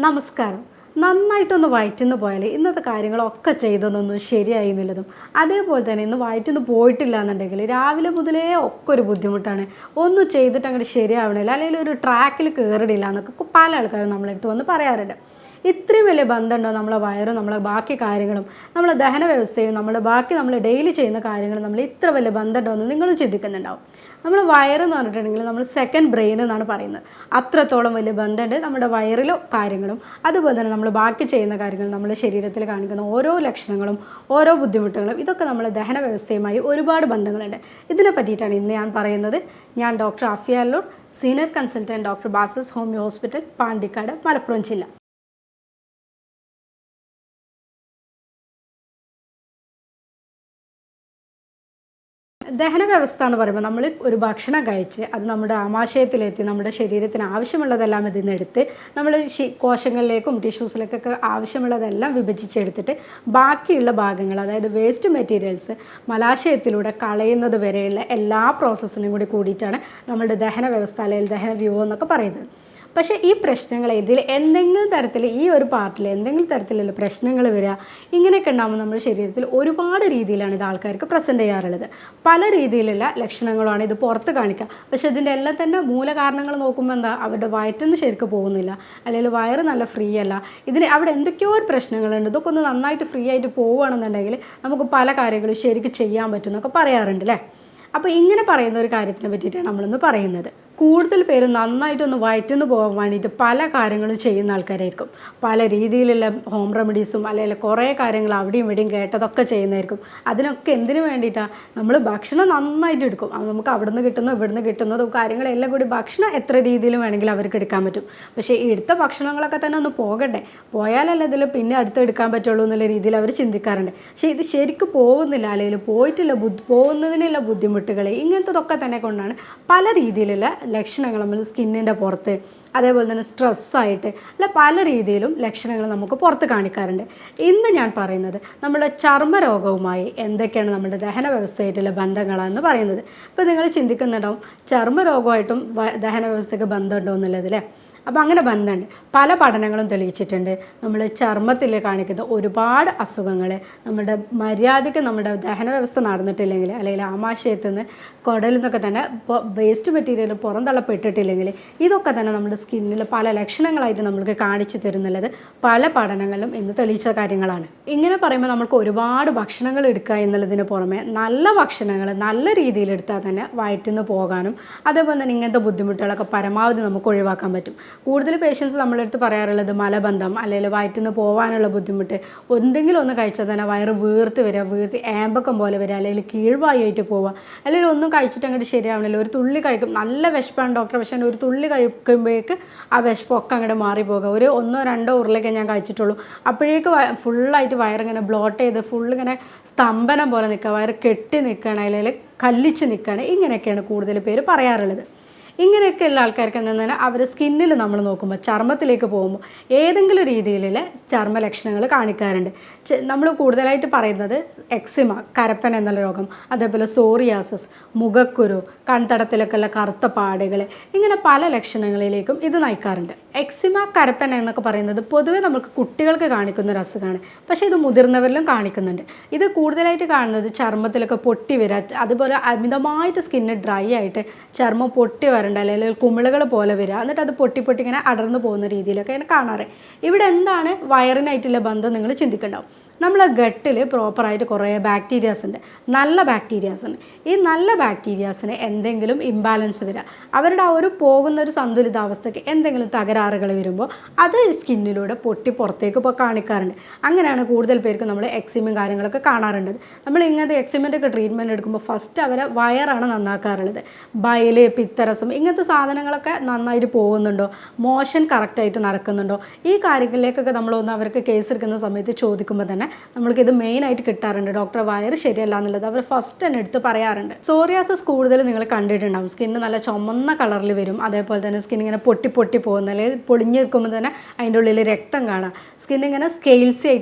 നമസ്കാരം. നന്നായിട്ടൊന്ന് വയറ്റിന്ന് പോയാൽ ഇന്നത്തെ കാര്യങ്ങളൊക്കെ ചെയ്തതൊന്നും ശരിയായി എന്നുള്ളതും, അതേപോലെ തന്നെ ഇന്ന് വയറ്റിന്ന് പോയിട്ടില്ല എന്നുണ്ടെങ്കിൽ രാവിലെ മുതലേ ഒക്കെ ഒരു ബുദ്ധിമുട്ടാണ്. ഒന്നും ചെയ്തിട്ട് അങ്ങോട്ട് ശരിയാവണില്ല, അല്ലെങ്കിൽ ഒരു ട്രാക്കിൽ കയറിയില്ല എന്നൊക്കെ പല ആൾക്കാരും നമ്മളെടുത്ത് വന്ന് പറയാറുണ്ട്. ഇത്രയും വലിയ ബന്ധമുണ്ടോ നമ്മളെ വയറും നമ്മളെ ബാക്കി കാര്യങ്ങളും, നമ്മളെ ദഹന വ്യവസ്ഥയും നമ്മൾ ഡെയിലി ചെയ്യുന്ന കാര്യങ്ങളും നമ്മൾ ഇത്ര വലിയ ബന്ധമുണ്ടോ എന്ന് നിങ്ങൾ ചിന്തിക്കുന്നുണ്ടാവും. നമ്മൾ വയറെന്ന് പറഞ്ഞിട്ടുണ്ടെങ്കിൽ നമ്മൾ സെക്കൻഡ് ബ്രെയിൻ എന്നാണ് പറയുന്നത്. അത്രത്തോളം വലിയ ബന്ധമുണ്ട് നമ്മുടെ വയറിലെ കാര്യങ്ങളും അതുപോലെ തന്നെ നമ്മൾ ബാക്കി ചെയ്യുന്ന കാര്യങ്ങളും നമ്മുടെ ശരീരത്തിൽ കാണിക്കുന്ന ഓരോ ലക്ഷണങ്ങളും ഓരോ ബുദ്ധിമുട്ടുകളും ഇതൊക്കെ നമ്മുടെ ദഹന വ്യവസ്ഥയുമായി ഒരുപാട് ബന്ധങ്ങളുണ്ട്. ഇതിനെ പറ്റിയിട്ടാണ് ഇന്ന് ഞാൻ പറയുന്നത്. ഞാൻ doctor Afiya Allur, senior consultant, doctor ബാസസ് homeo hospital, Pandikkad, Malappuram ജില്ല. ദഹന വ്യവസ്ഥ എന്ന് പറയുമ്പോൾ നമ്മൾ ഒരു ഭക്ഷണം കഴിച്ച് അത് നമ്മുടെ ആമാശയത്തിലെത്തി നമ്മുടെ ശരീരത്തിന് ആവശ്യമുള്ളതെല്ലാം ഇതിൽ നിന്ന് എടുത്ത് നമ്മൾ കോശങ്ങളിലേക്കും ടിഷ്യൂസിലേക്കൊക്കെ ആവശ്യമുള്ളതെല്ലാം വിഭജിച്ചെടുത്തിട്ട് ബാക്കിയുള്ള ഭാഗങ്ങൾ, അതായത് വേസ്റ്റ് മെറ്റീരിയൽസ് മലാശയത്തിലൂടെ കളയുന്നത് വരെയുള്ള എല്ലാ പ്രോസസ്സിനും കൂടിയിട്ടാണ് നമ്മുടെ ദഹന വ്യവസ്ഥ അല്ലെങ്കിൽ ദഹന വ്യൂഹം എന്നൊക്കെ പറയുന്നത്. പക്ഷേ ഈ പ്രശ്നങ്ങൾ ഇതിൽ എന്തെങ്കിലും തരത്തിൽ ഈ ഒരു പാർട്ടിൽ എന്തെങ്കിലും തരത്തിലുള്ള പ്രശ്നങ്ങൾ വരിക, ഇങ്ങനെയൊക്കെ ഉണ്ടാകുമ്പോൾ നമ്മുടെ ശരീരത്തിൽ ഒരുപാട് രീതിയിലാണ് ഇത് ആൾക്കാർക്ക് പ്രസൻറ്റ് ചെയ്യാറുള്ളത്. പല രീതിയിലുള്ള ലക്ഷണങ്ങളാണ് ഇത് പുറത്ത് കാണിക്കുക. പക്ഷേ ഇതിൻ്റെ എല്ലാം തന്നെ മൂലകാരണങ്ങൾ നോക്കുമ്പോൾ എന്താ, അവരുടെ വയറ്റൊന്നും ശരിക്കും പോകുന്നില്ല, അല്ലെങ്കിൽ വയറ് നല്ല ഫ്രീ അല്ല, ഇതിന് അവിടെ എന്തൊക്കെയോ ഒരു പ്രശ്നങ്ങളുണ്ട്. ഇതൊക്കെ ഒന്ന് നന്നായിട്ട് ഫ്രീ ആയിട്ട് പോവുകയാണെന്നുണ്ടെങ്കിൽ നമുക്ക് പല കാര്യങ്ങളും ശരിക്കും ചെയ്യാൻ പറ്റും എന്നൊക്കെ പറയാറുണ്ട് അല്ലേ. അപ്പോൾ ഇങ്ങനെ പറയുന്ന ഒരു കാര്യത്തിനെ പറ്റിയിട്ടാണ് നമ്മളിന്ന് പറയുന്നത്. കൂടുതൽ പേര് നന്നായിട്ടൊന്ന് വയറ്റുന്നു പോകാൻ വേണ്ടിയിട്ട് പല കാര്യങ്ങളും ചെയ്യുന്ന ആൾക്കാരായിരിക്കും. പല രീതിയിലുള്ള ഹോം റെമഡീസും അല്ലെങ്കിൽ കുറേ കാര്യങ്ങൾ അവിടെയും ഇവിടെയും കേട്ടതൊക്കെ ചെയ്യുന്നതായിരിക്കും. അതിനൊക്കെ എന്തിനു വേണ്ടിയിട്ടാണ്, നമ്മൾ ഭക്ഷണം നന്നായിട്ട് എടുക്കും. നമുക്ക് അവിടെ നിന്ന് കിട്ടുന്നു ഇവിടുന്ന് കിട്ടുന്നതും കാര്യങ്ങളെല്ലാം കൂടി ഭക്ഷണം എത്ര രീതിയിലും വേണമെങ്കിൽ അവർക്ക് എടുക്കാൻ പറ്റും. പക്ഷേ ഈ എടുത്ത ഭക്ഷണങ്ങളൊക്കെ തന്നെ ഒന്ന് പോകട്ടെ, പോയാലല്ല ഇതിൽ പിന്നെ അടുത്ത് എടുക്കാൻ പറ്റുള്ളൂ എന്നുള്ള രീതിയിൽ അവർ ചിന്തിക്കാറുണ്ട്. പക്ഷേ ഇത് ശരിക്കും പോകുന്നില്ല, അല്ലെങ്കിൽ പോകുന്നതിനുള്ള ബുദ്ധിമുട്ടുകൾ ഇങ്ങനത്തതൊക്കെ തന്നെ കൊണ്ടാണ് പല രീതിയിലുള്ള ലക്ഷണങ്ങൾ നമ്മൾ സ്കിന്നിൻ്റെ പുറത്ത്, അതേപോലെ തന്നെ സ്ട്രെസ്സായിട്ട് അല്ല പല രീതിയിലും ലക്ഷണങ്ങൾ നമുക്ക് പുറത്ത് കാണിക്കാറുണ്ട്. ഇന്ന് ഞാൻ പറയുന്നത് നമ്മുടെ ചർമ്മരോഗവുമായി എന്തൊക്കെയാണ് നമ്മുടെ ദഹന വ്യവസ്ഥയായിട്ടുള്ള ബന്ധങ്ങളാണെന്ന് പറയുന്നത്. ഇപ്പോൾ നിങ്ങൾ ചിന്തിക്കുന്നുണ്ടാവും ചർമ്മരോഗമായിട്ടും ദഹന വ്യവസ്ഥയ്ക്ക് ബന്ധമുണ്ടോ എന്നുള്ളത് അല്ലേ. അപ്പോൾ അങ്ങനെ ബന്ധമുണ്ട്. പല പഠനങ്ങളും തെളിയിച്ചിട്ടുണ്ട് നമ്മൾ ചർമ്മത്തിൽ കാണിക്കുന്ന ഒരുപാട് അസുഖങ്ങൾ നമ്മുടെ മര്യാദയ്ക്ക് നമ്മുടെ ദഹന വ്യവസ്ഥ നടന്നിട്ടില്ലെങ്കിൽ, അല്ലെങ്കിൽ ആമാശയത്തിൽ നിന്ന് കുടലിൽ നിന്നൊക്കെ തന്നെ വേസ്റ്റ് മെറ്റീരിയൽ പുറന്തള്ളപ്പെട്ടിട്ടില്ലെങ്കിൽ ഇതൊക്കെ തന്നെ നമ്മുടെ സ്കിന്നിൽ പല ലക്ഷണങ്ങളായിട്ട് നമ്മൾക്ക് കാണിച്ചു തരുന്നുള്ളത് പല പഠനങ്ങളിലും ഇന്ന് തെളിയിച്ച കാര്യങ്ങളാണ്. ഇങ്ങനെ പറയുമ്പോൾ നമുക്ക് ഒരുപാട് ഭക്ഷണങ്ങൾ എടുക്കുക എന്നുള്ളതിന് പുറമെ നല്ല ഭക്ഷണങ്ങൾ നല്ല രീതിയിൽ എടുത്താൽ തന്നെ വയറ്റിൽ പോകാനും അതേപോലെ തന്നെ ഇങ്ങനത്തെ ബുദ്ധിമുട്ടുകളൊക്കെ പരമാവധി നമുക്ക് ഒഴിവാക്കാൻ പറ്റും. കൂടുതൽ പേഷ്യൻസ് നമ്മളെടുത്ത് പറയാറുള്ളത് മലബന്ധം അല്ലെങ്കിൽ വയറ്റിൽ പോകാനുള്ള ബുദ്ധിമുട്ട്, എന്തെങ്കിലും ഒന്ന് കഴിച്ചാൽ തന്നെ വയറ് വീർത്ത് വരിക, വീർത്ത് ഏമ്പക്കം പോലെ വരിക, അല്ലെങ്കിൽ കീഴ്വായിട്ട് പോവുക, അല്ലെങ്കിൽ ഒന്നും കഴിച്ചിട്ട് അങ്ങോട്ട് ശരിയാവണില്ല. ഒരു തുള്ളി കഴിക്കും, നല്ല വിശപ്പാണ് ഡോക്ടർ, പക്ഷേ ഒരു തുള്ളി കഴിക്കുമ്പോഴേക്ക് ആ വിശപ്പൊക്കെ അങ്ങോട്ട് മാറിപ്പോകുക. ഒരു 1-2 ഉരുളയൊക്കെ ഞാൻ കഴിച്ചിട്ടുള്ളൂ, അപ്പോഴേക്ക് ഫുള്ളായിട്ട് വയറിങ്ങനെ ബ്ലോട്ട് ചെയ്ത് ഫുള്ളിങ്ങനെ സ്തംഭനം പോലെ നിൽക്കുക, വയറ് കെട്ടി നിൽക്കുകയാണ്, അല്ലെങ്കിൽ കല്ലിച്ച് നിൽക്കുകയാണ്. ഇങ്ങനെയൊക്കെയാണ് കൂടുതൽ പേര് പറയാറുള്ളത്. ഇങ്ങനെയൊക്കെയുള്ള ആൾക്കാർക്ക് എന്താ പറഞ്ഞാൽ അവർ സ്കിന്നിൽ നമ്മൾ നോക്കുമ്പോൾ ചർമ്മത്തിലേക്ക് പോകുമ്പോൾ ഏതെങ്കിലും രീതിയിലുള്ള ചർമ്മ ലക്ഷണങ്ങൾ കാണിക്കാറുണ്ട്. നമ്മൾ കൂടുതലായിട്ട് പറയുന്നത് എക്സിമ, കരപ്പൻ എന്നുള്ള രോഗം, അതേപോലെ സോറിയാസിസ്, മുഖക്കുരു, കൺതടത്തിലൊക്കെയുള്ള കറുത്ത പാടുകൾ, ഇങ്ങനെ പല ലക്ഷണങ്ങളിലേക്കും ഇത് നയിക്കാറുണ്ട്. എക്സിമ, കരപ്പൻ എന്നൊക്കെ പറയുന്നത് പൊതുവേ നമുക്ക് കുട്ടികൾക്ക് കാണിക്കുന്ന ഒരു അസുഖമാണ്. പക്ഷേ ഇത് മുതിർന്നവരിലും കാണിക്കുന്നുണ്ട്. ഇത് കൂടുതലായിട്ട് കാണുന്നത് ചർമ്മത്തിലൊക്കെ പൊട്ടി വരിക, അതുപോലെ അമിതമായിട്ട് സ്കിന്ന് ഡ്രൈ ആയിട്ട് ചർമ്മം പൊട്ടി വരണ്ട, അല്ലെങ്കിൽ കുമിളകൾ പോലെ വരിക, എന്നിട്ട് അത് പൊട്ടി ഇങ്ങനെ അടർന്നു പോകുന്ന രീതിയിലൊക്കെയാണ് കാണാറ്. ഇവിടെ എന്താണ് വയറിനായിട്ടുള്ള ബന്ധം നിങ്ങൾ ചിന്തിക്കുന്നുണ്ടാവും. നമ്മളെ ഗട്ടിൽ പ്രോപ്പറായിട്ട് കുറേ ബാക്ടീരിയാസ് ഉണ്ട്, നല്ല ബാക്ടീരിയാസ് ഉണ്ട്. ഈ നല്ല ബാക്ടീരിയാസിന് എന്തെങ്കിലും ഇംബാലൻസ് വരിക, അവരുടെ ആ ഒരു പോകുന്ന ഒരു സന്തുലിതാവസ്ഥയ്ക്ക് എന്തെങ്കിലും തകരാറുകൾ വരുമ്പോൾ അത് സ്കിന്നിലൂടെ പൊട്ടി പുറത്തേക്ക് ഇപ്പോൾ കാണിക്കാറുണ്ട്. അങ്ങനെയാണ് കൂടുതൽ പേർക്ക് നമ്മൾ എക്സിമും കാര്യങ്ങളൊക്കെ കാണാറുണ്ട്. നമ്മൾ ഇങ്ങനത്തെ എക്സിമിൻ്റെ ഒക്കെ ട്രീറ്റ്മെൻറ്റ് എടുക്കുമ്പോൾ ഫസ്റ്റ് അവരെ വയറാണ് നന്നാക്കാറുള്ളത്. ബയല്, പിത്തരസം ഇങ്ങനത്തെ സാധനങ്ങളൊക്കെ നന്നായിട്ട് പോകുന്നുണ്ടോ, മോഷൻ കറക്റ്റായിട്ട് നടക്കുന്നുണ്ടോ, ഈ കാര്യങ്ങളിലേക്കൊക്കെ നമ്മളൊന്ന് അവർക്ക് കേസ് എടുക്കുന്ന സമയത്ത് ചോദിക്കുമ്പോൾ തന്നെ നമ്മൾക്കിത് മെയിനായിട്ട് കിട്ടാറുണ്ട്. ഡോക്ടർ വയറ് ശരിയല്ല എന്നുള്ളത് അവർ ഫസ്റ്റ് തന്നെ എടുത്ത് പറയാറുണ്ട്. സോറിയാസിസ് കൂടുതൽ നിങ്ങൾ കണ്ടിട്ടുണ്ടാകും. സ്കിന്ന് നല്ല ചുമന്ന കളറിൽ വരും, അതേപോലെ തന്നെ സ്കിൻ ഇങ്ങനെ പൊട്ടി പോകുന്ന, അല്ലെങ്കിൽ പൊളിഞ്ഞ് നിൽക്കുമ്പോൾ തന്നെ അതിൻ്റെ ഉള്ളിൽ രക്തം കാണാം. സ്കിന്നിങ്ങനെ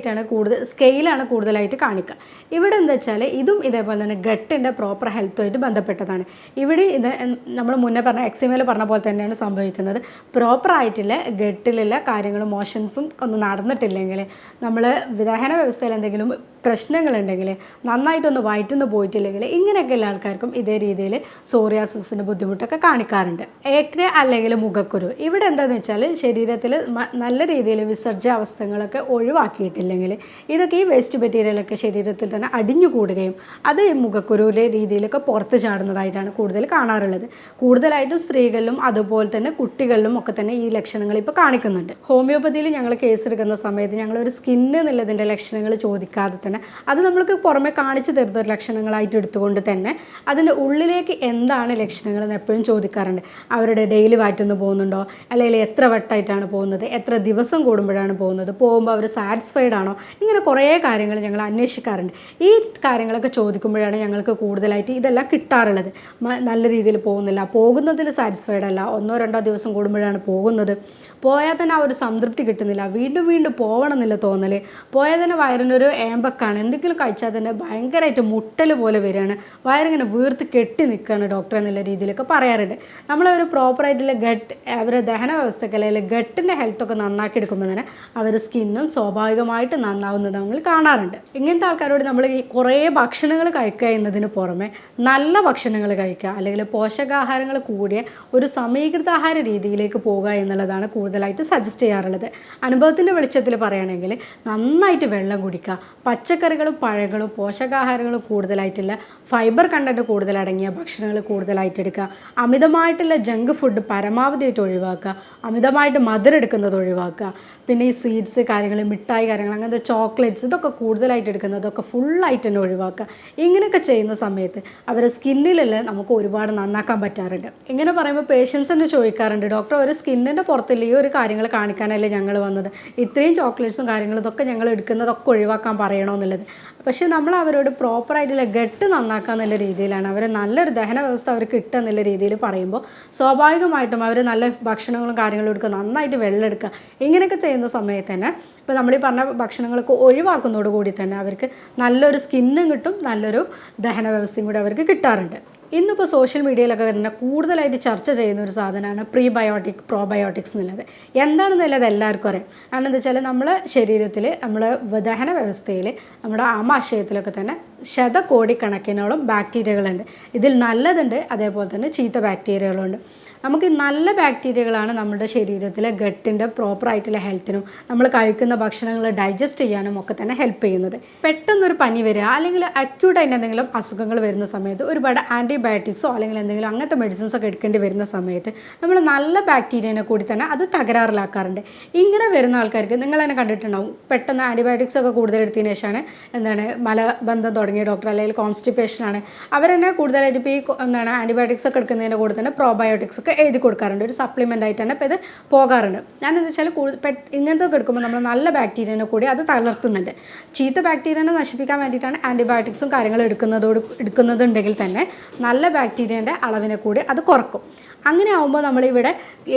സ്കെയിലാണ് കൂടുതലായിട്ട് കാണിക്കുക. ഇവിടെ എന്താ വെച്ചാൽ ഇതും ഇതേപോലെ തന്നെ ഗട്ടിൻ്റെ പ്രോപ്പർ ഹെൽത്തുമായിട്ട് ബന്ധപ്പെട്ടതാണ്. ഇവിടെ ഇത് നമ്മൾ മുന്നേ പറഞ്ഞ എക്സിമയിൽ പറഞ്ഞ പോലെ തന്നെയാണ് സംഭവിക്കുന്നത്. പ്രോപ്പറായിട്ടുള്ള ഗട്ടിലുള്ള കാര്യങ്ങളും മോഷൻസും ഒന്നും നടന്നിട്ടില്ലെങ്കിൽ, നമ്മൾ ദഹന വ്യവസ്ഥയിൽ എന്തെങ്കിലും പ്രശ്നങ്ങളുണ്ടെങ്കിൽ, നന്നായിട്ടൊന്ന് വയറ്റുന്ന് പോയിട്ടില്ലെങ്കിൽ, ഇങ്ങനെയൊക്കെയുള്ള ആൾക്കാർക്കും ഇതേ രീതിയിൽ സോറിയാസിസിൻ്റെ ബുദ്ധിമുട്ടൊക്കെ കാണിക്കാറുണ്ട്. ഏക്നെ അല്ലെങ്കിൽ മുഖക്കുരു, ഇവിടെ എന്താണെന്ന് വെച്ചാൽ ശരീരത്തിൽ നല്ല രീതിയിൽ വിസർജ്യ അവസ്ഥകളൊക്കെ ഒഴിവാക്കിയിട്ടില്ലെങ്കിൽ ഇതൊക്കെ ഈ വേസ്റ്റ് മെറ്റീരിയലൊക്കെ ശരീരത്തിൽ തന്നെ അടിഞ്ഞുകൂടുകയും അത് ഈ മുഖക്കുരുവിലെ രീതിയിലൊക്കെ പുറത്ത് ചാടുന്നതായിട്ടാണ് കൂടുതൽ കാണാറുള്ളത്. കൂടുതലായിട്ടും സ്ത്രീകളിലും അതുപോലെ തന്നെ കുട്ടികളിലും ഒക്കെ തന്നെ ഈ ലക്ഷണങ്ങൾ ഇപ്പോൾ കാണിക്കുന്നുണ്ട്. ഹോമിയോപ്പതിയിൽ ഞങ്ങൾ കേസ് എടുക്കുന്ന സമയത്ത് ഞങ്ങളൊരു സ്കിന്ന് എന്നുള്ളതിൻ്റെ ലക്ഷണങ്ങൾ ചോദിക്കാതെ തന്നെ അത് നമ്മൾക്ക് പുറമെ കാണിച്ചു തരുന്ന ഒരു ലക്ഷണങ്ങളായിട്ട് എടുത്തുകൊണ്ട് തന്നെ അതിൻ്റെ ഉള്ളിലേക്ക് എന്താണ് ലക്ഷണങ്ങൾ എന്ന് എപ്പോഴും ചോദിക്കാറുണ്ട്. അവരുടെ ഡെയിലി വയറ്റുന്ന് പോകുന്നുണ്ടോ, അല്ലെങ്കിൽ എത്ര വട്ടമായിട്ടാണ് പോകുന്നത്, എത്ര ദിവസം കൂടുമ്പോഴാണ് പോകുന്നത്, പോകുമ്പോൾ അവർ സാറ്റിസ്ഫൈഡ് ആണോ, ഇങ്ങനെ കുറേ കാര്യങ്ങൾ ഞങ്ങൾ അന്വേഷിക്കാറുണ്ട്. ഈ കാര്യങ്ങളൊക്കെ ചോദിക്കുമ്പോഴാണ് ഞങ്ങൾക്ക് കൂടുതലായിട്ട് ഇതെല്ലാം കിട്ടാറുള്ളത്. നല്ല രീതിയിൽ പോകുന്നില്ല, പോകുന്നതിൽ സാറ്റിസ്ഫൈഡ് അല്ല, 1-2 ദിവസം കൂടുമ്പോഴാണ് പോകുന്നത്, പോയാൽ തന്നെ ആ ഒരു സംതൃപ്തി കിട്ടുന്നില്ല, വീണ്ടും വീണ്ടും പോകണം എന്നില്ല തോന്നൽ, പോയാൽ തന്നെ വയറിനൊരു ഏമ്പക്കാണ്, എന്തെങ്കിലും കഴിച്ചാൽ തന്നെ ഭയങ്കരമായിട്ട് മുട്ടൽ പോലെ വരികയാണ്, വയറിങ്ങനെ വീർത്ത് കെട്ടി നിൽക്കുകയാണ് ഡോക്ടർ എന്നുള്ള രീതിയിലൊക്കെ പറയാറുണ്ട്. നമ്മളൊരു പ്രോപ്പറായിട്ടുള്ള ഗട്ട്, അവരുടെ ദഹന വ്യവസ്ഥയ്ക്ക് അല്ലെങ്കിൽ ഗട്ടിൻ്റെ ഹെൽത്തൊക്കെ നന്നാക്കി എടുക്കുമ്പോൾ തന്നെ അവരുടെ സ്കിന്നും സ്വാഭാവികമായിട്ട് നന്നാവുന്നത് നമ്മൾ കാണാറുണ്ട്. ഇങ്ങനത്തെ ആൾക്കാരോട് നമ്മൾ ഈ കുറേ ഭക്ഷണങ്ങൾ കഴിക്കുക എന്നതിന് പുറമെ നല്ല ഭക്ഷണങ്ങൾ കഴിക്കുക, അല്ലെങ്കിൽ പോഷകാഹാരങ്ങൾ കൂടിയ ഒരു സമീകൃതാഹാര രീതിയിലേക്ക് പോകുക എന്നുള്ളതാണ് കൂടുതലായിട്ട് സജസ്റ്റ് ചെയ്യാറുള്ളത്. അനുഭവത്തിൻ്റെ വെളിച്ചത്തിൽ പറയുകയാണെങ്കിൽ നന്നായിട്ട് വെള്ളം കുടിക്കുക, പച്ചക്കറികളും പഴങ്ങളും പോഷകാഹാരങ്ങളും കൂടുതലായിട്ടുള്ള ഫൈബർ കണ്ടൻറ്റ് കൂടുതലടങ്ങിയ ഭക്ഷണങ്ങൾ കൂടുതലായിട്ട് എടുക്കുക, അമിതമായിട്ടുള്ള ജങ്ക് ഫുഡ് പരമാവധിയായിട്ട് ഒഴിവാക്കുക, അമിതമായിട്ട് മധുരം എടുക്കുന്നത് ഒഴിവാക്കുക, പിന്നെ ഈ സ്വീറ്റ്സ് കാര്യങ്ങൾ, മിഠായി കാര്യങ്ങൾ, അങ്ങനത്തെ ചോക്ലേറ്റ്സ് ഇതൊക്കെ കൂടുതലായിട്ട് എടുക്കുന്നതൊക്കെ ഫുള്ളായിട്ട് തന്നെ ഒഴിവാക്കുക. ഇങ്ങനെയൊക്കെ ചെയ്യുന്ന സമയത്ത് അവരുടെ സ്കിന്നിലെല്ലാം നമുക്ക് ഒരുപാട് നന്നാക്കാൻ പറ്റാറുണ്ട്. ഇങ്ങനെ പറയുമ്പോൾ പേഷ്യൻസ് തന്നെ ചോദിക്കാറുണ്ട്, ഡോക്ടർ ഒരു സ്കിന്നിൻ്റെ പുറത്തില്ല ഈ ഒരു കാര്യങ്ങൾ കാണിക്കാനല്ലേ ഞങ്ങൾ വന്നത്, ഇത്രയും ചോക്ലേറ്റ്സും കാര്യങ്ങളും ഇതൊക്കെ ഞങ്ങൾ എടുക്കുന്നതൊക്കെ ഒഴിവാക്കാൻ പറയണമെന്നുള്ളത്. പക്ഷേ നമ്മൾ അവരോട് പ്രോപ്പറായിട്ടുള്ള ഗട്ട് നന്നാക്കുക എന്നുള്ള രീതിയിലാണ്, അവരെ നല്ലൊരു ദഹന വ്യവസ്ഥ അവർക്ക് കിട്ടുക എന്നുള്ള രീതിയിൽ പറയുമ്പോൾ സ്വാഭാവികമായിട്ടും അവർ നല്ല ഭക്ഷണങ്ങളും കാര്യങ്ങളും എടുക്കുക, നന്നായിട്ട് വെള്ളം എടുക്കുക, ഇങ്ങനെയൊക്കെ ചെയ്യുന്ന സമയത്ത് തന്നെ ഇപ്പോൾ നമ്മൾ ഈ പറഞ്ഞ ഭക്ഷണങ്ങളൊക്കെ ഒഴിവാക്കുന്നതോടുകൂടി തന്നെ അവർക്ക് നല്ലൊരു സ്കിന്നും കിട്ടും, നല്ലൊരു ദഹന വ്യവസ്ഥയും കൂടി അവർക്ക് കിട്ടാറുണ്ട്. ഇന്നിപ്പോൾ സോഷ്യൽ മീഡിയയിലൊക്കെ തന്നെ കൂടുതലായിട്ട് ചർച്ച ചെയ്യുന്ന ഒരു സാധനമാണ് പ്രീബയോട്ടിക് പ്രോബയോട്ടിക്സ് എന്നുള്ളത്. എന്താണെന്നുള്ളത് എല്ലാവർക്കും അറിയാം. കാരണം എന്താ വെച്ചാൽ നമ്മുടെ ശരീരത്തിൽ, നമ്മുടെ ദഹന വ്യവസ്ഥയിൽ, നമ്മുടെ ആമാശയത്തിലൊക്കെ തന്നെ ശതകോടിക്കണക്കിനോളം ബാക്ടീരിയകളുണ്ട്. ഇതിൽ നല്ലതുണ്ട്, അതേപോലെ തന്നെ ചീത്ത ബാക്ടീരിയകളുണ്ട്. നമുക്ക് നല്ല ബാക്ടീരിയകളാണ് നമ്മുടെ ശരീരത്തിലെ ഗട്ടിൻ്റെ പ്രോപ്പറായിട്ടുള്ള ഹെൽത്തിനും നമ്മൾ കഴിക്കുന്ന ഭക്ഷണങ്ങൾ ഡൈജസ്റ്റ് ചെയ്യാനും ഒക്കെ തന്നെ ഹെൽപ്പ് ചെയ്യുന്നത്. പെട്ടെന്നൊരു പനി വരിക അല്ലെങ്കിൽ അക്യൂട്ടായിട്ട് എന്തെങ്കിലും അസുഖങ്ങൾ വരുന്ന സമയത്ത് ഒരുപാട് ആൻറ്റിബയോട്ടിക്സോ അല്ലെങ്കിൽ എന്തെങ്കിലും അങ്ങനത്തെ മെഡിസിൻസ് ഒക്കെ എടുക്കേണ്ടി വരുന്ന സമയത്ത് നമ്മൾ നല്ല ബാക്ടീരിയനെ കൂടി തന്നെ അത് തകരാറിലാക്കാറുണ്ട്. ഇങ്ങനെ വരുന്ന ആൾക്കാർക്ക് നിങ്ങൾ തന്നെ കണ്ടിട്ടുണ്ടാവും, പെട്ടെന്ന് ആൻറ്റിബയോട്ടിക്സ് ഒക്കെ കൂടുതൽ എടുത്തതിന് ശേഷമാണ് മലബന്ധം തുടങ്ങിയ ഡോക്ടർ അല്ലെങ്കിൽ കോൺസ്റ്റിപ്പേഷനാണ് അവരെന്നെ കൂടുതലായിട്ട് ഇപ്പോൾ ഈ ആൻറ്റിബയോട്ടിക്സ് ഒക്കെ എടുക്കുന്നതിൻ്റെ കൂടെ തന്നെ പ്രോബയോട്ടിക്സ് ഒക്കെ എഴുതി കൊടുക്കാറുണ്ട്. ഒരു സപ്ലിമെൻ്റ് ആയിട്ട് തന്നെ ഇപ്പോൾ ഇത് പോകാറുണ്ട്. ഞാനെന്താ വെച്ചാൽ ഇങ്ങനത്തെ എടുക്കുമ്പോൾ നമ്മൾ നല്ല ബാക്ടീരിയനെ കൂടി അത് തളർത്തുന്നുണ്ട്. ചീത്ത ബാക്ടീരിയനെ നശിപ്പിക്കാൻ വേണ്ടിയിട്ടാണ് ആൻറ്റിബയോട്ടിക്സും കാര്യങ്ങളും എടുക്കുന്നതുണ്ടെങ്കിൽ തന്നെ നല്ല ബാക്ടീരിയൻ്റെ അളവിനെ കൂടി അത് കുറക്കും. അങ്ങനെ ആകുമ്പോൾ നമ്മളിവിടെ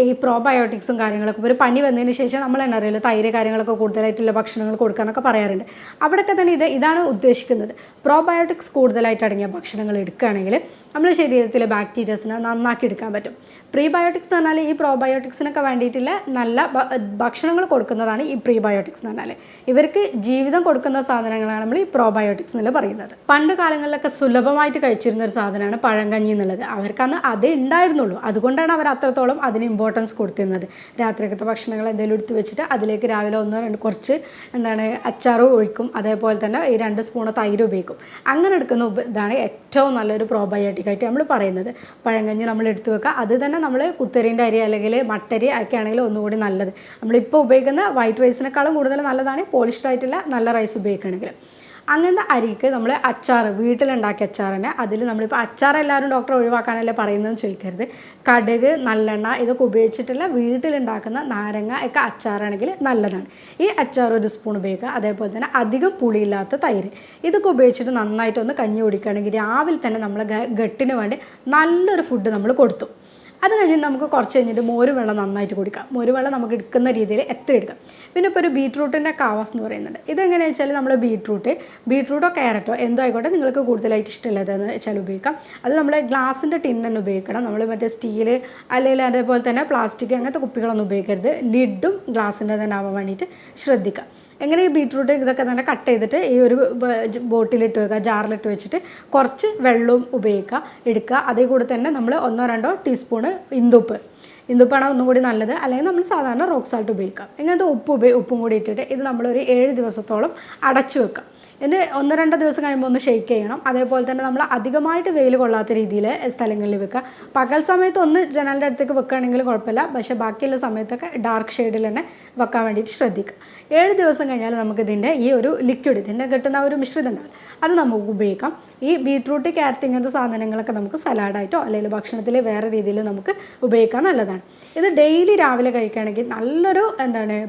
ഈ പ്രോബയോട്ടിക്സും കാര്യങ്ങളൊക്കെ ഒരു പനി വന്നതിന് ശേഷം നമ്മൾ തന്നെ അറിയില്ല തൈര് കാര്യങ്ങളൊക്കെ കൂടുതലായിട്ടുള്ള ഭക്ഷണങ്ങൾ കൊടുക്കാനൊക്കെ പറയാറുണ്ട്. അവിടെയൊക്കെ തന്നെ ഇതാണ് ഉദ്ദേശിക്കുന്നത്. പ്രോബയോട്ടിക്സ് കൂടുതലായിട്ട് അടങ്ങിയ ഭക്ഷണങ്ങൾ എടുക്കുകയാണെങ്കിൽ നമ്മുടെ ശരീരത്തിലെ ബാക്ടീരിയസിനെ നന്നാക്കി എടുക്കാൻ പറ്റും. പ്രീബയോട്ടിക്സ് എന്ന് പറഞ്ഞാൽ ഈ പ്രോബയോട്ടിക്സിനൊക്കെ വേണ്ടിയിട്ടുള്ള നല്ല ഭക്ഷണങ്ങൾ കൊടുക്കുന്നതാണ് ഈ പ്രീബയോട്ടിക്സ് എന്ന് പറഞ്ഞാൽ. ഇവർക്ക് ജീവിതം കൊടുക്കുന്ന സാധനങ്ങളാണ് നമ്മൾ ഈ പ്രോബയോട്ടിക്സ് എന്നുള്ള പറയുന്നത്. പണ്ട് കാലങ്ങളിലൊക്കെ സുലഭമായിട്ട് കഴിച്ചിരുന്ന ഒരു സാധനമാണ് പഴങ്കഞ്ഞി എന്നുള്ളത്. അവർക്കന്ന് അതേ ഉണ്ടായിരുന്നുള്ളൂ. അതുകൊണ്ടാണ് അവർ അത്രത്തോളം അതിന് ഇമ്പോർട്ടൻസ് കൊടുത്തിരുന്നത്. രാത്രിക്കത്തെ ഭക്ഷണങ്ങൾ എന്തെങ്കിലും എടുത്ത് വെച്ചിട്ട് അതിലേക്ക് രാവിലെ 1-2 കുറച്ച് അച്ചാറ് ഒഴിക്കും, അതേപോലെ തന്നെ ഈ 2 സ്പൂൺ തൈര് ഉപയോഗിക്കും. അങ്ങനെ എടുക്കുന്ന ഇതാണ് ഏറ്റവും നല്ലൊരു പ്രോബയോട്ടിക്കായിട്ട് നമ്മൾ പറയുന്നത്. പഴങ്കഞ്ഞി നമ്മൾ എടുത്തു വെക്കുക. അത് തന്നെ നമ്മൾ കുത്തരീൻ്റെ അരി അല്ലെങ്കിൽ മട്ടരി ഒക്കെ ആണെങ്കിൽ ഒന്നുകൂടി നല്ലത്. നമ്മളിപ്പോൾ ഉപയോഗിക്കുന്ന വൈറ്റ് റൈസിനേക്കാളും കൂടുതൽ നല്ലതാണ് പോളിഷ്ഡ് ആയിട്ടുള്ള നല്ല റൈസ് ഉപയോഗിക്കുകയാണെങ്കിൽ. അങ്ങനത്തെ അരിക്ക് നമ്മൾ അച്ചാർ, വീട്ടിലുണ്ടാക്കിയ അച്ചാറിനെ, അതിൽ നമ്മളിപ്പോൾ അച്ചാർ എല്ലാവരും ഡോക്ടർ ഒഴിവാക്കാനല്ലേ പറയുന്നതെന്ന് ചോദിക്കരുത്. കടുക്, നല്ലെണ്ണ ഇതൊക്കെ ഉപയോഗിച്ചിട്ടുള്ള വീട്ടിലുണ്ടാക്കുന്ന നാരങ്ങ ഒക്കെ അച്ചാറാണെങ്കിൽ നല്ലതാണ്. ഈ അച്ചാർ 1 സ്പൂൺ ഉപയോഗിക്കുക. അതേപോലെ തന്നെ അധികം പുളിയില്ലാത്ത തൈര് ഇതൊക്കെ ഉപയോഗിച്ചിട്ട് നന്നായിട്ടൊന്ന് കഞ്ഞി കുടിക്കുകയാണെങ്കിൽ രാവിലെ തന്നെ നമ്മൾ ഗട്ടിന് വേണ്ടി നല്ലൊരു ഫുഡ് നമ്മൾ കൊടുത്തു. അത് കഴിഞ്ഞ് നമുക്ക് കുറച്ച് കഴിഞ്ഞിട്ട് മോര് വെള്ളം നന്നായിട്ട് കുടിക്കാം. മോര് വെള്ളം നമുക്ക് എടുക്കുന്ന രീതിയിൽ എത്ര എടുക്കാം. പിന്നെ ഇപ്പോൾ ഒരു ബീട്രൂട്ടിൻ്റെ കാവാസ് എന്ന് പറയുന്നുണ്ട്. ഇതെങ്ങനെയാണെന്ന് വെച്ചാൽ നമ്മൾ ബീട്രൂട്ടോ ക്യാരറ്റോ എന്തോ ആയിക്കോട്ടെ നിങ്ങൾക്ക് കൂടുതലായിട്ട് ഇഷ്ടമുള്ളതെന്ന് വെച്ചാൽ ഉപയോഗിക്കാം. അത് നമ്മൾ ഗ്ലാസിൻ്റെ ടിൻ തന്നെ ഉപയോഗിക്കണം. നമ്മൾ മറ്റേ സ്റ്റീൽ അല്ലെങ്കിൽ അതേപോലെ തന്നെ പ്ലാസ്റ്റിക് അങ്ങനത്തെ കുപ്പികളൊന്നും ഉപയോഗിക്കരുത്. ലിഡും ഗ്ലാസിൻ്റെ തന്നെ ആവാൻ വേണ്ടിയിട്ട് ശ്രദ്ധിക്കുക. എങ്ങനെ ഈ ബീട്രൂട്ട് ഇതൊക്കെ തന്നെ കട്ട് ചെയ്തിട്ട് ഈ ഒരു ബോട്ടിലിട്ട് വെക്കുക, ജാറിലിട്ട് വെച്ചിട്ട് കുറച്ച് വെള്ളവും എടുക്കുക. അതേ കൂടെ തന്നെ നമ്മൾ 1-2 ടീസ്പൂണ് ഇന്ദുപ്പാണ് ഒന്നും കൂടി നല്ലത്. അല്ലെങ്കിൽ നമ്മൾ സാധാരണ റോക്ക് സാൾട്ട് ഉപയോഗിക്കാം. ഇങ്ങനത്തെ ഉപ്പും കൂടി ഇട്ടിട്ട് ഇത് നമ്മളൊരു 7 ദിവസത്തോളം അടച്ചു വെക്കാം. എന്നിട്ട് 1-2 ദിവസം കഴിയുമ്പോൾ ഒന്ന് ഷെയ്ക്ക് ചെയ്യണം. അതേപോലെ തന്നെ നമ്മൾ അധികമായിട്ട് വെയിൽ കൊള്ളാത്ത രീതിയിൽ സ്ഥലങ്ങളിൽ വെക്കുക. പകൽ സമയത്ത് ഒന്ന് ജനലിൻ്റെ അടുത്തേക്ക് വെക്കുകയാണെങ്കിൽ കുഴപ്പമില്ല. പക്ഷേ ബാക്കിയുള്ള സമയത്തൊക്കെ ഡാർക്ക് ഷെയ്ഡിൽ തന്നെ വെക്കാൻ വേണ്ടിയിട്ട് ശ്രദ്ധിക്കുക. 7 ദിവസം കഴിഞ്ഞാൽ നമുക്കിതിൻ്റെ ഈ ഒരു ലിക്വിഡ് ഇതിൻ്റെ കിട്ടുന്ന ഒരു മിശ്രിതം ഉണ്ടാവും, അത് നമുക്ക് ഉപയോഗിക്കാം. ഈ ബീട്രൂട്ട്, ക്യാരറ്റ് ഇങ്ങനത്തെ സാധനങ്ങളൊക്കെ നമുക്ക് സലാഡായിട്ടോ അല്ലെങ്കിൽ ഭക്ഷണത്തിൽ വേറെ രീതിയിൽ നമുക്ക് ഉപയോഗിക്കാൻ നല്ലതാണ്. ഇത് ഡെയിലി രാവിലെ കഴിക്കുകയാണെങ്കിൽ നല്ലൊരു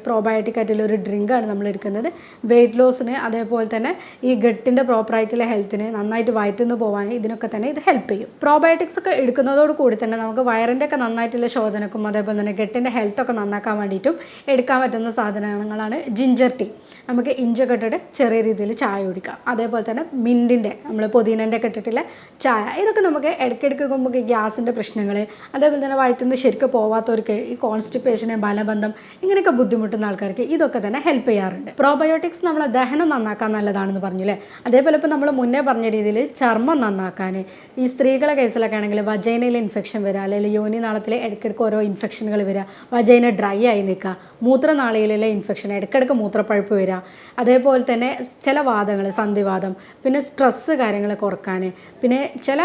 പ്രോബയോട്ടിക് ആയിട്ടുള്ള ഒരു ഡ്രിങ്കാണ് നമ്മൾ എടുക്കുന്നത്. വെയിറ്റ് ലോസിന് അതേപോലെ തന്നെ ഈ ഗട്ടിൻ്റെ പ്രോപ്പറായിട്ടുള്ള ഹെൽത്തിന് നന്നായിട്ട് വയറ്റിന്ന് പോകാൻ ഇതിനൊക്കെ തന്നെ ഇത് ഹെൽപ്പ് ചെയ്യും. പ്രോബയോട്ടിക്സ് ഒക്കെ എടുക്കുന്നതോട് കൂടി തന്നെ നമുക്ക് വയറിൻ്റെ ഒക്കെ നന്നായിട്ടുള്ള ശോധനക്കും അതേപോലെ തന്നെ ഗട്ടിൻ്റെ ഹെൽത്തൊക്കെ നന്നാക്കാൻ വേണ്ടിയിട്ടും എടുക്കാൻ പറ്റുന്ന സാധനങ്ങളാണ് ജിഞ്ചർ ടീ. നമുക്ക് ഇഞ്ചൊക്കെ ഇട്ടിട്ട് ചെറിയ രീതിയിൽ ചായ കുടിക്കാം. അതേപോലെ തന്നെ മിൻറ്റിൻ്റെ നമ്മൾ പുതിനൻ്റെ ഒക്കെ ഇട്ടിട്ടുള്ള ചായ. ഇതൊക്കെ നമുക്ക് ഇടയ്ക്കിടയ്ക്ക് നമുക്ക് ഗ്യാസിൻ്റെ പ്രശ്നങ്ങൾ അതേപോലെ തന്നെ വയറ്റിന്ന് ശരിക്കും പോവാത്തവർക്ക് ഈ കോൺസ്റ്റിപ്പേഷന്, മലബന്ധം ഇങ്ങനെയൊക്കെ ബുദ്ധിമുട്ടുന്ന ആൾക്കാർക്ക് ഇതൊക്കെ തന്നെ ഹെൽപ്പ് ചെയ്യാറുണ്ട്. പ്രോബയോട്ടിക്സ് നമ്മളെ ദഹനം നന്നാക്കാൻ നല്ലതാണെന്ന് പറഞ്ഞില്ലേ. അതേപോലെ ഇപ്പോൾ നമ്മൾ മുന്നേ പറഞ്ഞ രീതിയിൽ ചർമ്മം നന്നാക്കാൻ, ഈ സ്ത്രീകളെ കേസിലൊക്കെ ആണെങ്കിൽ വജൈനയിൽ ഇൻഫെക്ഷൻ വരിക അല്ലെങ്കിൽ യോനിനാളത്തിൽ ഇടയ്ക്കിടയ്ക്ക് ഓരോ ഇൻഫെക്ഷനുകൾ വരിക, വജൈന ഡ്രൈ ആയി നിൽക്കുക, മൂത്രനാളിയിലെ ഇൻഫെക്ഷൻ, ഇടയ്ക്കിടയ്ക്ക് മൂത്രപ്പഴുപ്പ് വരിക, അതേപോലെ തന്നെ ചില വാദങ്ങൾ, സന്ധിവാദം, പിന്നെ സ്ട്രെസ്സ് കാര്യങ്ങൾ കുറക്കാൻ, പിന്നെ ചില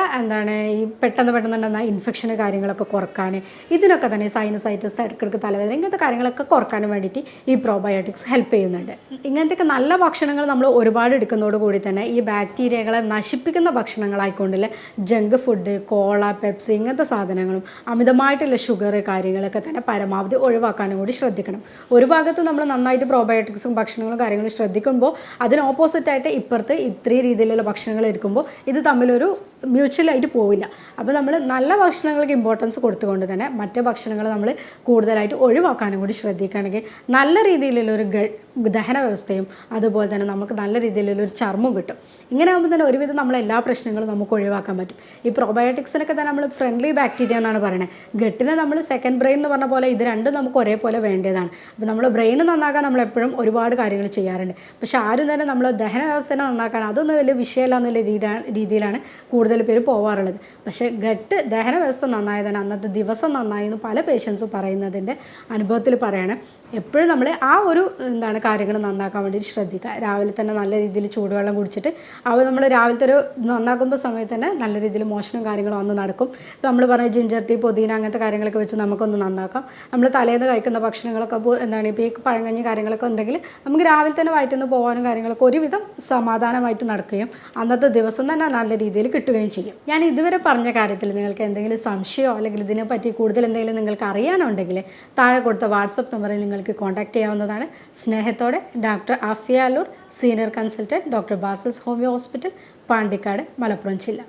ഈ പെട്ടെന്ന് ഇൻഫെക്ഷൻ കാര്യങ്ങളൊക്കെ കുറക്കാൻ, ഇതിനൊക്കെ തന്നെ സൈനസൈറ്റിസ്, ഇടയ്ക്കിടയ്ക്ക് തലവേദന ഇങ്ങനത്തെ കാര്യങ്ങളൊക്കെ കുറക്കാനും വേണ്ടിയിട്ട് ഈ പ്രോബയോട്ടിക്സ് ഹെൽപ്പ് ചെയ്യുന്നുണ്ട്. ഇങ്ങനത്തെയൊക്കെ നല്ല ഭക്ഷണങ്ങൾ നമ്മൾ ഒരുപാട് എടുക്കുന്നതോടുകൂടി തന്നെ ഈ ബാക്ടീരിയകളെ നശിപ്പിക്കുന്ന ഭക്ഷണങ്ങളായിക്കൊണ്ടില്ല ജങ്ക് ഫുഡ്, കോള, പെപ്സി ഇങ്ങനത്തെ സാധനങ്ങളും അമിതമായിട്ടുള്ള ഷുഗർ കാര്യങ്ങളൊക്കെ തന്നെ പരമാവധി ഒഴിവാക്കാനും കൂടി ശ്രദ്ധിക്കണം. ഒരു ഭാഗത്ത് നമ്മൾ നന്നായിട്ട് പ്രോബയോട്ടിക്സും ഭക്ഷണങ്ങളും കാര്യങ്ങളും ശ്രദ്ധിക്കുമ്പോൾ അതിന് ഓപ്പോസിറ്റായിട്ട് ഇപ്പുറത്ത് ഇത്രയും രീതിയിലുള്ള ഭക്ഷണങ്ങൾ എടുക്കുമ്പോൾ ഇത് തമ്മിലൊരു മ്യൂച്വലായിട്ട് പോവില്ല. അപ്പോൾ നമ്മൾ നല്ല ഭക്ഷണങ്ങൾക്ക് ഇമ്പോർട്ടൻസ് കൊടുത്തുകൊണ്ട് തന്നെ മറ്റു ഭക്ഷണങ്ങൾ നമ്മൾ കൂടുതലായിട്ട് ഒഴിവാക്കാനും കൂടി ശ്രദ്ധിക്കുകയാണെങ്കിൽ നല്ല രീതിയിലുള്ളൊരു ദഹന വ്യവസ്ഥയും അതുപോലെ തന്നെ നമുക്ക് നല്ല രീതിയിലുള്ളൊരു ചർമ്മം കിട്ടും. ഇങ്ങനെ ആകുമ്പോൾ തന്നെ ഒരുവിധം നമ്മൾ എല്ലാ പ്രശ്നങ്ങളും നമുക്ക് ഒഴിവാക്കാൻ പറ്റും. ഈ പ്രോബയോട്ടിക്സിനൊക്കെ തന്നെ നമ്മൾ ഫ്രണ്ട്ലി ബാക്ടീരിയ എന്നാണ് പറയുന്നത്. ഗട്ടിനെ നമ്മൾ സെക്കൻഡ് ബ്രെയിൻ എന്ന് പറഞ്ഞ പോലെ ഇത് രണ്ടും നമുക്ക് ഒരേപോലെ വേണ്ടതാണ്. അപ്പോൾ നമ്മൾ ബ്രെയിൻ നന്നാക്കാൻ നമ്മൾ എപ്പോഴും ഒരുപാട് കാര്യങ്ങൾ ചെയ്യാറുണ്ട്. പക്ഷേ ആരും തന്നെ നമ്മൾ ദഹന വ്യവസ്ഥയെ നന്നാക്കാൻ അതൊന്നും വലിയ വിഷയമല്ല എന്നുള്ള രീതിയിലാണ് കൂടുതൽ പേര് പോവാറുള്ളത്. പക്ഷേ ദഹന വ്യവസ്ഥ നന്നായതാണ് അന്നത്തെ ദിവസം നന്നായി എന്ന് പല പേഷ്യൻസും പറയുന്നതിൻ്റെ അനുഭവത്തിൽ പറയാണ്. എപ്പോഴും നമ്മൾ ആ ഒരു കാര്യങ്ങൾ നന്നാക്കാൻ വേണ്ടിയിട്ട് ശ്രദ്ധിക്കുക. രാവിലെ തന്നെ നല്ല രീതിയിൽ ചൂടുവെള്ളം കുടിച്ചിട്ട് നമ്മൾ രാവിലത്തെ ഒരു നന്നാക്കുമ്പോൾ സമയത്ത് തന്നെ നല്ല രീതിയിൽ മോഷണം കാര്യങ്ങളും വന്ന് നടക്കും. ഇപ്പോൾ നമ്മൾ പറഞ്ഞ ജിഞ്ചർ ടീ, പുതിന അങ്ങനത്തെ കാര്യങ്ങളൊക്കെ വെച്ച് നമുക്കൊന്ന് നന്നാക്കാം. നമ്മൾ തലേന്ന് കഴിക്കുന്ന ഭക്ഷണങ്ങളൊക്കെ ഇപ്പോൾ ഈ പഴങ്കഞ്ഞി കാര്യങ്ങളൊക്കെ ഉണ്ടെങ്കിൽ നമുക്ക് രാവിലെ തന്നെ വയറ്റിന്ന് പോകാനും കാര്യങ്ങളൊക്കെ ഒരുവിധം സമാധാനമായിട്ട് നടക്കുകയും അന്നത്തെ ദിവസം തന്നെ നല്ല രീതിയിൽ കിട്ടുകയും ചെയ്യും. ഞാൻ ഇതുവരെ പറഞ്ഞ കാര്യത്തിൽ നിങ്ങൾക്ക് എന്തെങ്കിലും സംശയമോ അല്ലെങ്കിൽ ഇതിനെപ്പറ്റി കൂടുതൽ എന്തെങ്കിലും നിങ്ങൾക്ക് അറിയാനുണ്ടെങ്കിൽ താഴെ കൊടുത്ത വാട്സപ്പ് നമ്പറിൽ നിങ്ങൾക്ക് കോൺടാക്റ്റ് ചെയ്യാവുന്നതാണ്. സ്നേഹത്തോടെ doctor Afiya Allur, senior consultant, doctor Basil's homeo hospital, Pandikkad, Malappuram ജില്ല.